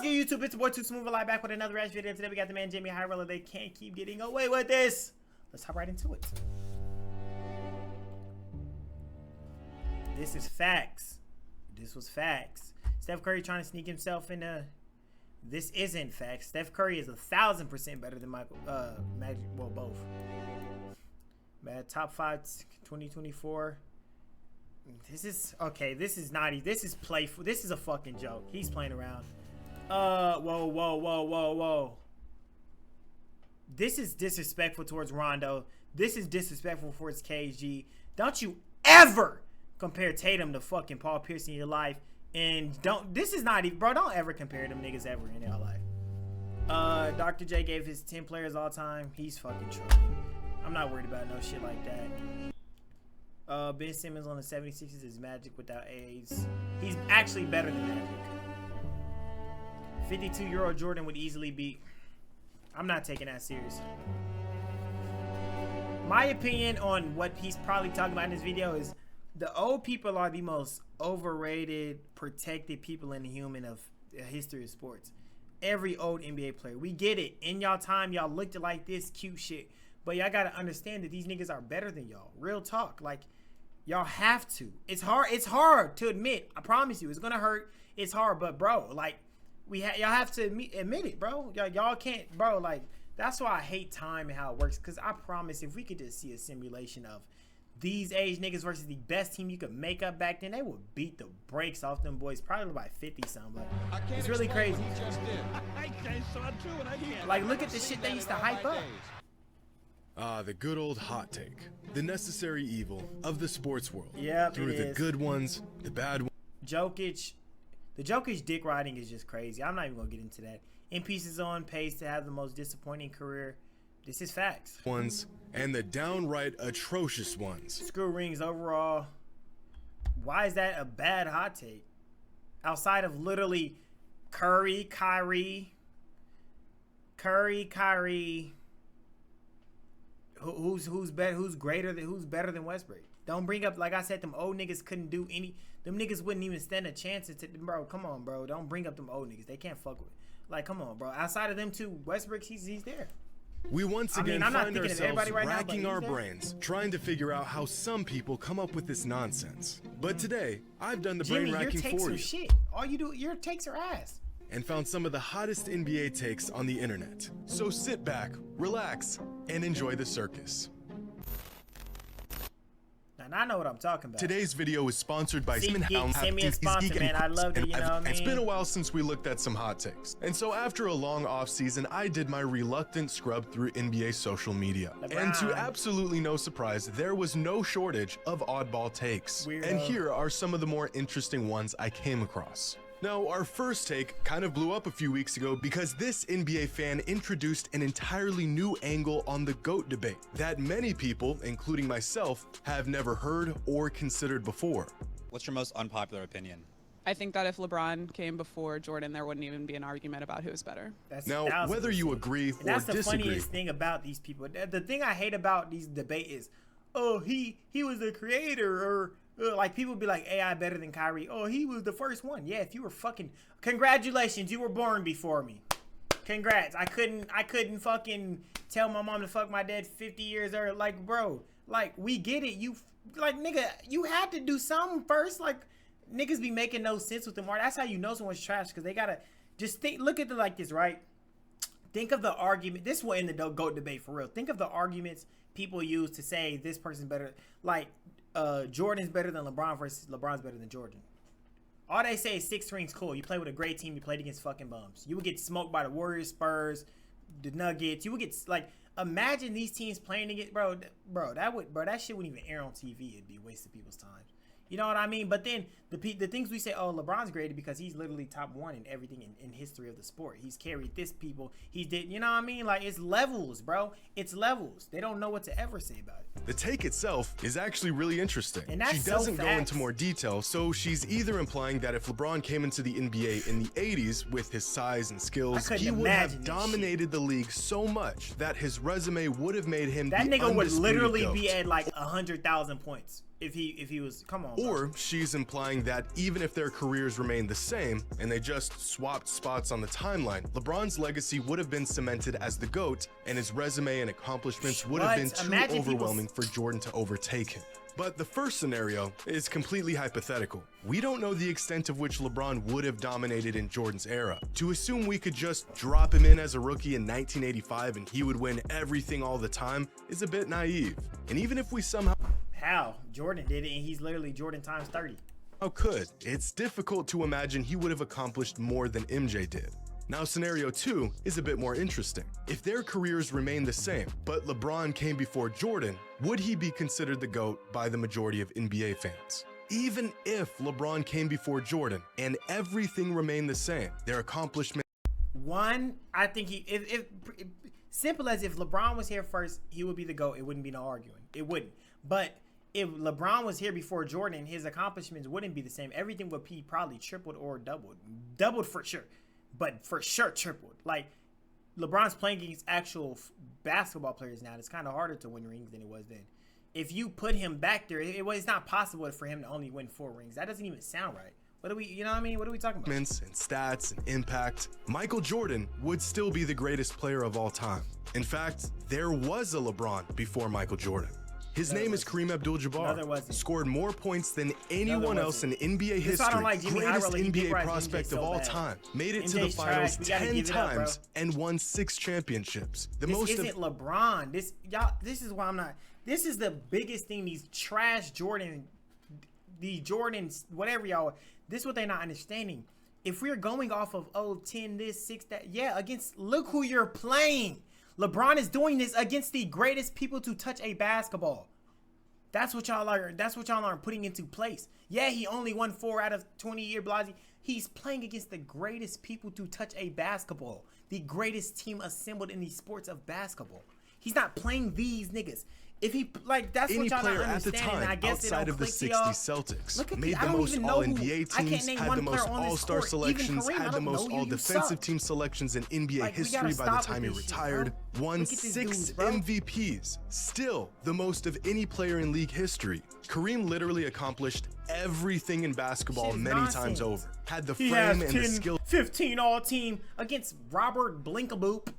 What's good, YouTube? It's your boy TooSmooveEli back with another reaction video. Today we got the man Jamie Hyrella. They can't keep getting away with this. Let's hop right into it. This is facts. This was facts. Steph Curry trying to sneak himself into. This isn't facts. Steph Curry is 1,000% better than Michael Magic. Well, both. Man, top 5 2024. This is okay. This is not. This is playful. This is a fucking joke. He's playing around. Whoa. This is disrespectful towards Rondo. This is disrespectful towards KG. Don't you ever compare Tatum to fucking Paul Pierce in your life. And don't, this is not even, bro, don't ever compare them niggas ever in your life. Dr. J gave his 10 players all time. He's fucking trolling. I'm not worried about no shit like that. Ben Simmons on the 76ers is Magic without AIDS. He's actually better than Magic. 52-year-old Jordan would easily beat. I'm not taking that serious. My opinion on what he's probably talking about in this video is the old people are the most overrated, protected people in the human of the history of sports. Every old NBA player. We get it. In y'all time, y'all looked at like this cute shit. But y'all got to understand that these niggas are better than y'all. Real talk. Like, y'all have to. It's hard. It's hard to admit. I promise you. It's going to hurt. It's hard. But, bro, like, y'all have to admit it, bro. Y'all can't, bro. Like, that's why I hate time and how it works. Because I promise if we could just see a simulation of these age niggas versus the best team you could make up back then, they would beat the brakes off them boys probably by 50 something. Like, it's really crazy. Like, look at the shit they used to hype up. The good old hot take. The necessary evil of the sports world. Yep, through the good ones, the bad ones. The Jokic dick riding is just crazy. I'm not even gonna get into that. MP is on pace to have the most disappointing career. This is facts. Ones and the downright atrocious ones. Screw rings overall. Why is that a bad hot take? Outside of literally Curry, Kyrie. Who's better? Who's better than Westbrook? Don't bring up, like I said, them old niggas couldn't do any. Them niggas wouldn't even stand a chance to, bro. Come on, bro. Don't bring up them old niggas. They can't fuck with. Like, come on, bro. Outside of them two, Westbrook, he's there. We once again find ourselves right racking our brains, trying to figure out how some people come up with this nonsense. But today, I've done the brain racking for you. Your takes are shit. All you do, your takes are ass. And found some of the hottest NBA takes on the internet. So sit back, relax, and enjoy the circus. And I know what I'm talking about. Today's video is sponsored by Send me a sponsor, man. I love it, you know what I mean? It's been a while since we looked at some hot takes. And so after a long off season, I did my reluctant scrub through NBA social media. And to absolutely no surprise, there was no shortage of oddball takes. Weirdo. And here are some of the more interesting ones I came across. Now, our first take kind of blew up a few weeks ago because this NBA fan introduced an entirely new angle on the GOAT debate that many people, including myself, have never heard or considered before. What's your most unpopular opinion? I think that if LeBron came before Jordan, there wouldn't even be an argument about who's better. Now, whether you agree or disagree. That's the funniest thing about these people. The thing I hate about these debate is, oh, he was the creator, or like people be like, AI better than Kyrie. Oh, he was the first one. Yeah, if you were fucking, congratulations, you were born before me. Congrats. I couldn't fucking tell my mom to fuck my dad 50 years earlier. Like, bro, like, we get it. You, like, nigga, you had to do something first. Like, niggas be making no sense with them. That's how you know someone's trash, because they gotta just think, look at it like this, right? Think of the argument. This will end the GOAT debate for real. Think of the arguments people use to say this person's better. Like, Jordan's better than LeBron versus LeBron's better than Jordan. All they say is 6 rings, cool. You play with a great team. You played against fucking bums. You would get smoked by the Warriors, Spurs, the Nuggets. You would get, like, imagine these teams playing against, bro, that shit wouldn't even air on TV. It'd be a waste of people's time. You know what I mean? But then the things we say, oh, LeBron's graded because he's literally top 1 in everything in history of the sport. He's carried this people. He did, you know what I mean? Like, it's levels, bro. It's levels. They don't know what to ever say about it. The take itself is actually really interesting. And that's she doesn't go into more detail, so she's either implying that if LeBron came into the NBA in the 80s with his size and skills, he would have dominated the league so much that his resume would have made him that the nigga would literally GOAT. be at like 100,000 points. If he was, come on, bro. Or she's implying that even if their careers remain the same and they just swapped spots on the timeline, LeBron's legacy would have been cemented as the GOAT, and his resume and accomplishments would have been too overwhelming for Jordan to overtake him. But the first scenario is completely hypothetical. We don't know the extent of which LeBron would have dominated in Jordan's era. To assume we could just drop him in as a rookie in 1985 and he would win everything all the time is a bit naive. And even if we somehow Jordan did it, and he's literally Jordan times 30. could, it's difficult to imagine he would have accomplished more than MJ did. Now, scenario 2 is a bit more interesting. If their careers remain the same, but LeBron came before Jordan, would he be considered the GOAT by the majority of NBA fans? Even if LeBron came before Jordan and everything remained the same, their accomplishments. One, I think if simple as if LeBron was here first, he would be the GOAT. It wouldn't be no arguing. It wouldn't. But if LeBron was here before Jordan, his accomplishments wouldn't be the same. Everything would be probably tripled or doubled. Doubled for sure. But for sure tripled. Like, LeBron's playing against actual basketball players now. It's kind of harder to win rings than it was then. If you put him back there, it's not possible for him to only win 4 rings. That doesn't even sound right. What are we, you know what I mean? What are we talking about? And stats and impact, Michael Jordan would still be the greatest player of all time. In fact, there was a LeBron before Michael Jordan. His name is Kareem Abdul-Jabbar. Scored more points than anyone else in NBA history. Greatest NBA prospect of all time. Made it to the finals 10 times and won 6 championships. This isn't LeBron. This is why I'm not. This is the biggest thing. These trash Jordans, whatever y'all. This is what they're not understanding. If we're going off of 10 this 6 that, yeah, look who you're playing. LeBron is doing this against the greatest people to touch a basketball. That's what y'all are. That's what y'all are putting into place. Yeah, he only won 4 out of 20 year Blasey. He's playing against the greatest people to touch a basketball. The greatest team assembled in the sports of basketball. He's not playing these niggas. If he that's any what y'all player not at the understanding. time I guess outside of the 60 Celtics made the most All-NBA teams, had the most All-Star selections, had the most All-Defensive team selections in NBA history by the time he retired, won 6 MVPs, still the most of any player in league history. Kareem literally accomplished everything in basketball many times over. Had the frame and the skill. 15 all-team against Robert Blinkaboop.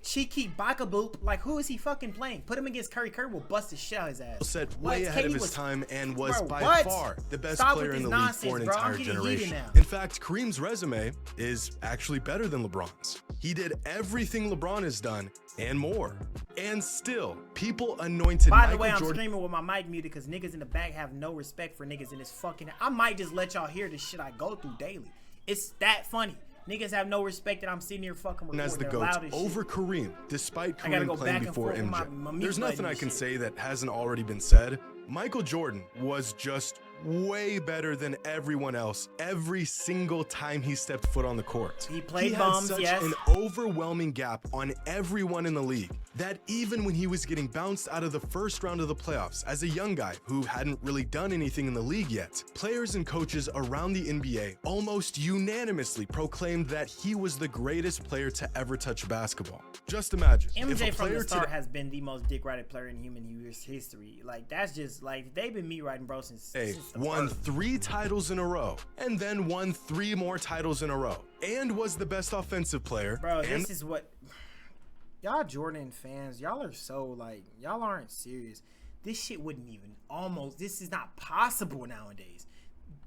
Cheeky Bakaboop, like who is he fucking playing? Put him against Curry. Curry will bust his shell his ass. Set way ahead of his time and was by far the best player in the league for an entire generation. In fact, Kareem's resume is actually better than LeBron's. He did everything LeBron has done and more. And still, people anointed By the way, I'm screaming with my mic muted because niggas in the back have no respect for niggas in this fucking. I might just let y'all hear the shit I go through daily. It's that funny. Niggas have no respect that I'm sitting here fucking recording. As the GOAT over Kareem, despite Kareem playing before MJ. There's nothing I can say that hasn't already been said. Michael Jordan was just way better than everyone else every single time he stepped foot on the court. He played bombs, such an overwhelming gap on everyone in the league that even when he was getting bounced out of the first round of the playoffs as a young guy who hadn't really done anything in the league yet, players and coaches around the NBA almost unanimously proclaimed that he was the greatest player to ever touch basketball. Just imagine. MJ from the start has been the most dick-rided player in human history. Like, that's just, like, they've been meat-riding, bro, since won 3 titles in a row, and then won 3 more titles in a row, and was the best offensive player. Bro, this is what... Y'all Jordan fans, y'all are so, like, y'all aren't serious. This shit wouldn't even this is not possible nowadays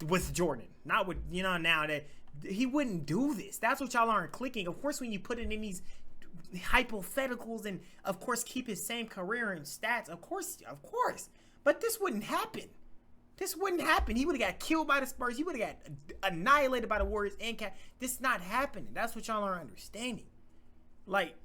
with Jordan. Not with, nowadays. He wouldn't do this. That's what y'all aren't clicking. Of course, when you put it in these hypotheticals and, of course, keep his same career and stats, of course. But this wouldn't happen. This wouldn't happen. He would have got killed by the Spurs. He would have got annihilated by the Warriors and This is not happening. That's what y'all are understanding. Like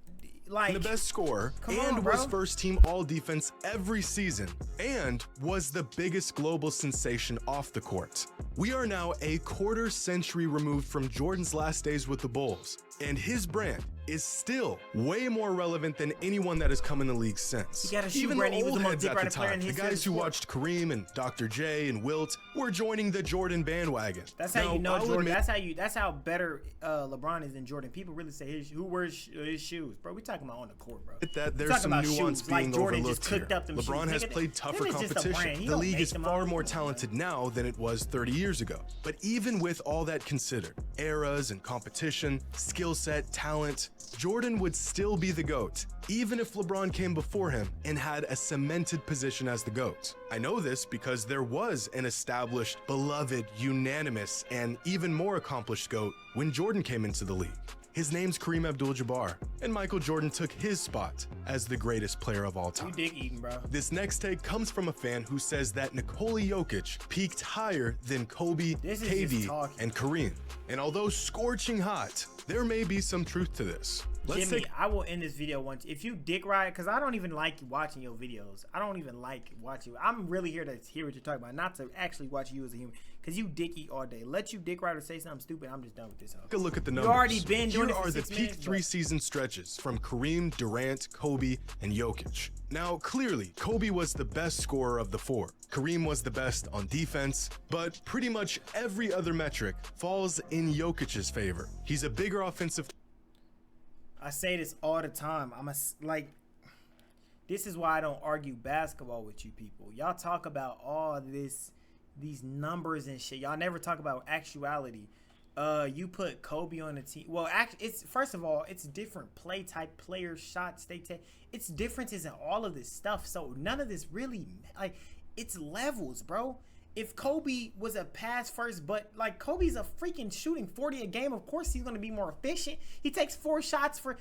the best scorer was first team all defense every season and was the biggest global sensation off the court. We are now a quarter century removed from Jordan's last days with the Bulls, and his brand is still way more relevant than anyone that has come in the league since. Even the old heads at the time, the guys who watched Kareem and Dr. J and Wilt were joining the Jordan bandwagon. That's how you know Jordan. That's how better LeBron is than Jordan. People really say who wears his shoes, bro. We talking talking about on the court, bro. That there's talking some about nuance shoes, being like Jordan overlooked just here. cooked up them LeBron shoes. has Nigga, played them tougher is just a brand. competition. He The don't league make is them far all. more Come on, talented now than it was 30 years ago. But even with all that considered, eras and competition, skill set, talent, Jordan would still be the GOAT, even if LeBron came before him and had a cemented position as the GOAT. I know this because there was an established, beloved, unanimous, and even more accomplished GOAT when Jordan came into the league. His name's Kareem Abdul-Jabbar, and Michael Jordan took his spot as the greatest player of all time. You dick eating, bro. This next take comes from a fan who says that Nikola Jokic peaked higher than Kobe, This is just KD, talking. and Kareem. And although scorching hot, there may be some truth to this. Let's Jimmy, take I will end this video once. If you dick ride, because I don't even like watching your videos. I don't even like watching. I'm really here to hear what you're talking about, not to actually watch you as a human. Because you dick eat all day. Let you dick ride or say something stupid, I'm just done with this. a look at the numbers. You already been doing Here it for are the 6 peak minutes, three but- season stretches from Kareem, Durant, Kobe, and Jokic. Now, clearly, Kobe was the best scorer of the four. Kareem was the best on defense, but pretty much every other metric falls in Jokic's favor. He's a bigger offensive I say this all the time. This is why I don't argue basketball with you people. Y'all talk about all these numbers and shit. Y'all never talk about actuality. You put Kobe on the team. Well, actually, it's first of all, it's different play type, player shots they take. It's differences in all of this stuff. So none of this really it's levels, bro. If Kobe was a pass first, but like Kobe's a freaking shooting 40 a game, of course he's gonna be more efficient. He takes 4 shots for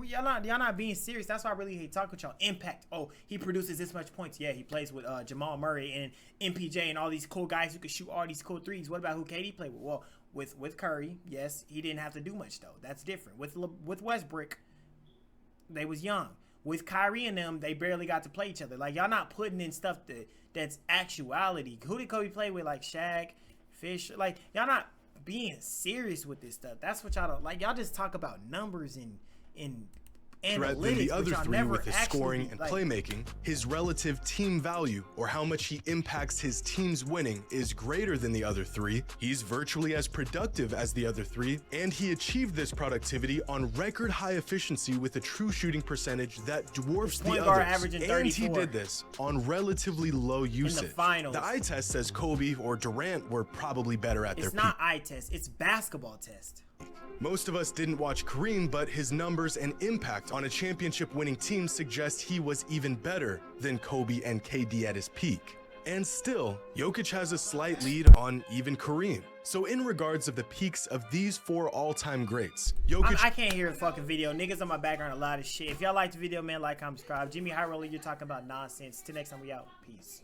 y'all not being serious. That's why I really hate talking with y'all. Impact. Oh, he produces this much points. Yeah, he plays with Jamal Murray and MPJ and all these cool guys who can shoot all these cool threes. What about who KD played with? Well, with Curry, yes, he didn't have to do much though. That's different. With Westbrook, they was young. With Kyrie and them, they barely got to play each other. Like, y'all not putting in stuff that's actuality. Who did Kobe play with? Like Shaq, Fish. Like, y'all not being serious with this stuff. That's what y'all don't like. Y'all just talk about numbers and threat than the other three with his scoring and playmaking. His relative team value, or how much he impacts his team's winning, is greater than the other three. He's virtually as productive as the other three, and he achieved this productivity on record high efficiency with a true shooting percentage that dwarfs the others. And he did this on relatively low usage. In the finals. The eye test says Kobe or Durant were probably better at their peak. It's not eye test, it's basketball test. Most of us didn't watch Kareem, but his numbers and impact on a championship-winning team suggest he was even better than Kobe and KD at his peak. And still, Jokic has a slight lead on even Kareem. So in regards of the peaks of these 4 all-time greats, Jokic... I can't hear a fucking video. Niggas on my background a lot of shit. If y'all like the video, man, like, comment, subscribe. Jimmy High Roller, you're talking about nonsense. Till next time, we out. Peace.